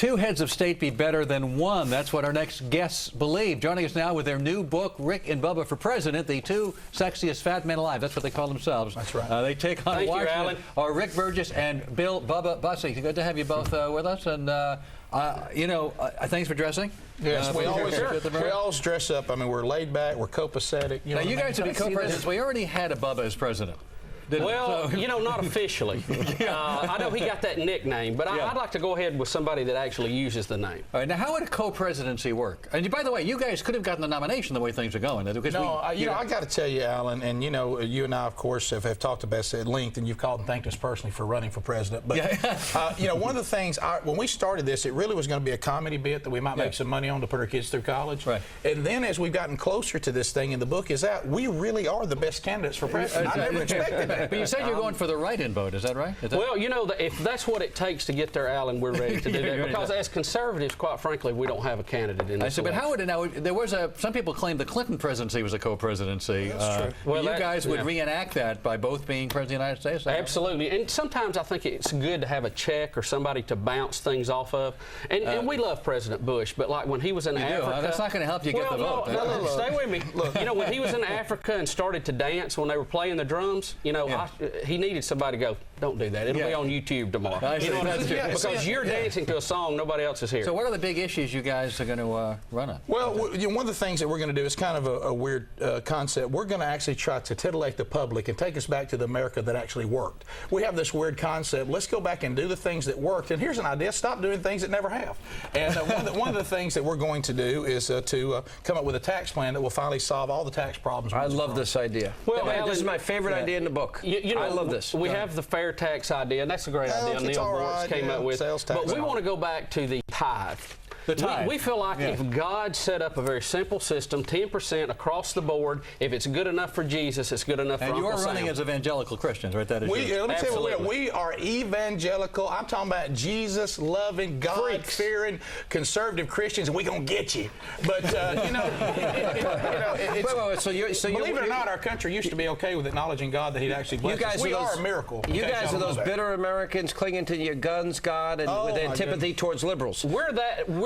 Two heads of state be better than one. That's what our next guests believe. Joining us now with their new book, Rick and Bubba for President, the two sexiest fat men alive. That's what they call themselves. That's right. They take on Washington. Are Rick Burgess and Bill Bubba Bussey. Good to have you both with us. And, thanks for dressing. Yes, we always dress up. I mean, we're laid back, we're copacetic. You guys would be co-presidents. We already had a Bubba as president. Well, not officially. I know he got that nickname, but I'd like to go ahead with somebody that actually uses the name. All right, now how would a co-presidency work? And by the way, you guys could have gotten the nomination the way things are going. I got to tell you, Alan, and you and I, of course, have talked about this at length, and you've called and thanked us personally for running for president. But one of the things, when we started this, it really was going to be a comedy bit that we might make some money on to put our kids through college. Right. And then as we've gotten closer to this thing, and the book is out, we really are the best candidates for president. I never expected that. But you said you're going for the write-in vote, is that right? Well, if that's what it takes to get there, Alan, we're ready to do that. Because as conservatives, quite frankly, we don't have a candidate in this election. But how would it now? There was some people claim the Clinton presidency was a co-presidency. That's true. Well, you guys would reenact that by both being president of the United States? Absolutely. And sometimes I think it's good to have a check or somebody to bounce things off of. And we love President Bush, but like when he was in Africa... That's not going to help you get the vote. No, stay with me. Look, when he was in Africa and started to dance when they were playing the drums, he needed somebody to go, don't do that. It'll be on YouTube tomorrow. Because you're dancing to a song nobody else is here. So what are the big issues you guys are going to run on? Well, one of the things that we're going to do is kind of a weird concept. We're going to actually try to titillate the public and take us back to the America that actually worked. We have this weird concept. Let's go back and do the things that worked. And here's an idea. Stop doing things that never have. And one of the things that we're going to do is to come up with a tax plan that will finally solve all the tax problems. I love this idea. Well, Alan, this is my favorite idea in the book. I love this. We have the fair tax idea, and that's a great idea. Neil Boris came up with. But we want to go back to the tithe. We feel like if God set up a very simple system, 10% across the board, if it's good enough for Jesus, it's good enough for Uncle Sam. And you're running as evangelical Christians, right? That is let me tell you, we are evangelical. I'm talking about Jesus-loving, God-fearing, conservative Christians, and we're going to get you. But, believe it or not, our country used to be okay with acknowledging God that He'd actually blessed us. We are a miracle. You guys are those bitter Americans clinging to your guns, God, and with antipathy towards liberals. We're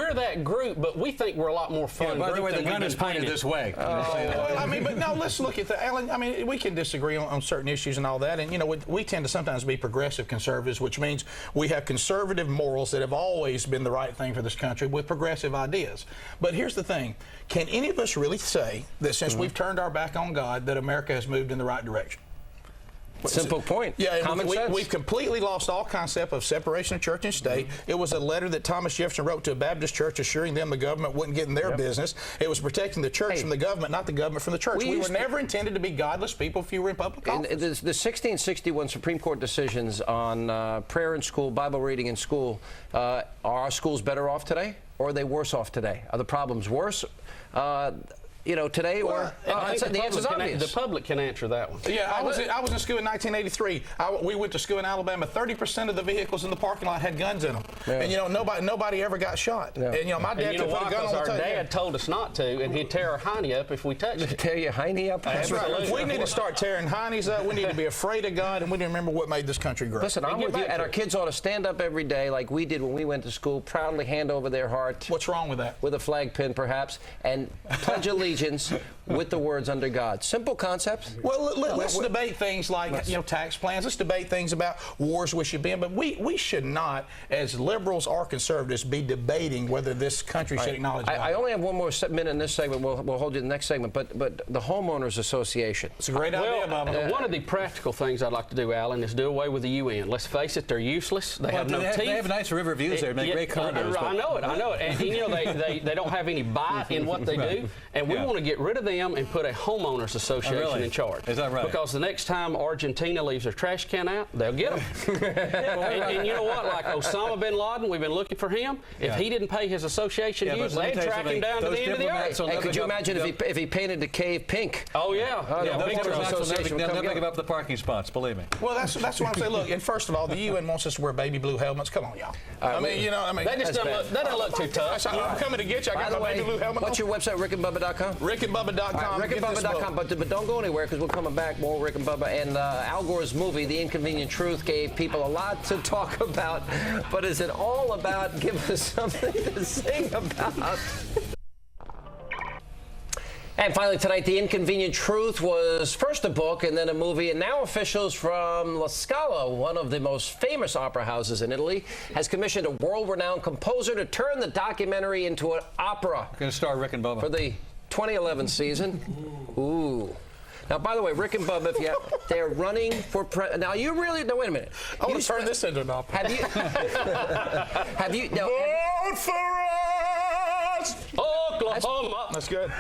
that group, but we think we're a lot more fun. By the way, the gun is pointed this way. But now let's look at Alan. I mean, we can disagree on certain issues and all that, and we tend to sometimes be progressive conservatives, which means we have conservative morals that have always been the right thing for this country with progressive ideas. But here's the thing: can any of us really say that since we've turned our back on God, that America has moved in the right direction? Simple point. Yeah, common sense. We've completely lost all concept of separation of church and state. It was a letter that Thomas Jefferson wrote to a Baptist church assuring them the government wouldn't get in their business. It was protecting the church from the government, not the government from the church. We were never intended to be godless people if you were in public office. The 1661 Supreme Court decisions on prayer in school, Bible reading in school, are our schools better off today, or are they worse off today? Are the problems worse? Today, or the answer is obvious. The public can answer that one. Yeah, I was in school in 1983. We went to school in Alabama. 30% of the vehicles in the parking lot had guns in them, and nobody ever got shot. Yeah. And my dad could put a gun on the table. Our dad told us not to, and he'd tear our hiney up if we touched it. Tear your hiney up? That's right. We need to start tearing heinies up. We need to be afraid of God, and we need to remember what made this country great. Listen, I'm with you, and our kids ought to stand up every day like we did when we went to school, proudly hand over their heart. What's wrong with that? With a flag pin, perhaps, and pledge allegiance with the words under God. Simple concepts. Well, let's debate things like tax plans. Let's debate things about wars we should be in. But we should not, as liberals or conservatives, be debating whether this country should acknowledge God. I only have one more minute in this segment. We'll hold you to the next segment. But the Homeowners Association. It's a great idea, Bubba. One of the practical things I'd like to do, Alan, is do away with the UN. Let's face it, they're useless. They have no teeth. They have nice river views there. Make great condos. I know it. And they don't have any bite in what they do. And we want to get rid of them and put a homeowners association in charge. Is that right? Because the next time Argentina leaves their trash can out, they'll get them. and you know what? Like Osama bin Laden, we've been looking for him. If he didn't pay his association dues, they'd track him down to the end of the earth. Hey, could you imagine if he painted the cave pink? Oh, yeah. They'll never give up the parking spots, believe me. Well, that's what I'm saying. Look, and first of all, the UN wants us to wear baby blue helmets. Come on, y'all. That just doesn't look too tough. I'm coming to get you. I got my baby blue helmet. What's your website, rickandbubba.com? rickandbubba.com. rickandbubba.com. rickandbubba.com, but don't go anywhere because we're coming back. More Rick and Bubba. And Al Gore's movie, The Inconvenient Truth, gave people a lot to talk about. But is it all about giving us something to sing about? And finally tonight, The Inconvenient Truth was first a book and then a movie, and now officials from La Scala, one of the most famous opera houses in Italy, has commissioned a world-renowned composer to turn the documentary into an opera. Going to star Rick and Bubba. For the 2011 season. Ooh. Now, by the way, Rick and Bubba, if you they're running for president. Now, you really, no, wait a minute. I want to turn this into an opera. Have you, now, vote for us! Oklahoma. That's good.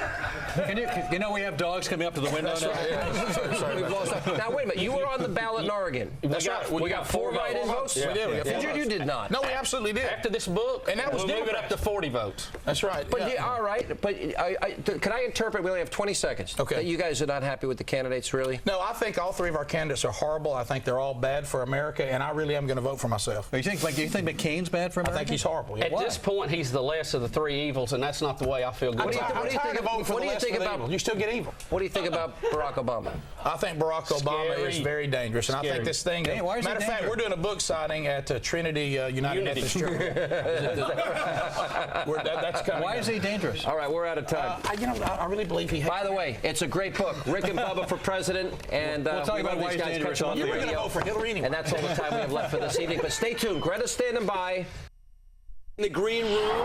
You know we have dogs coming up to the window now? Right, yeah. Sorry we've lost that. Now, wait a minute. You were on the ballot in Oregon. That's right. We got 4 write-in votes? Yeah. We did. We got 4 votes. You did not. No, we absolutely did. After this book, and that was we'll move it up to 40 votes. That's right. But yeah, all right. But can I interpret? We only have 20 seconds. Okay. That you guys are not happy with the candidates, really? No, I think all 3 of our candidates are horrible. I think they're all bad for America, and I really am going to vote for myself. You think McCain's bad for America? I think he's horrible. Yeah. At this point, he's the less of the 3 evils, and that's not the way I feel good. What do you think about? You still get evil. What do you think about Barack Obama? I think Barack Obama Scary. is very dangerous, and I think this thing. Hey, why is he matter of fact, dangerous? we're doing a book signing at Trinity United Methodist Church. That's coming. Why is he dangerous? All right, we're out of time. I really believe he. By the way, it's a great book, Rick and Bubba for President, and we'll talk about why he's dangerous on You were going to vote for Hillary anyway. And that's all the time we have left for this evening. But stay tuned. Greta's standing by in the green room.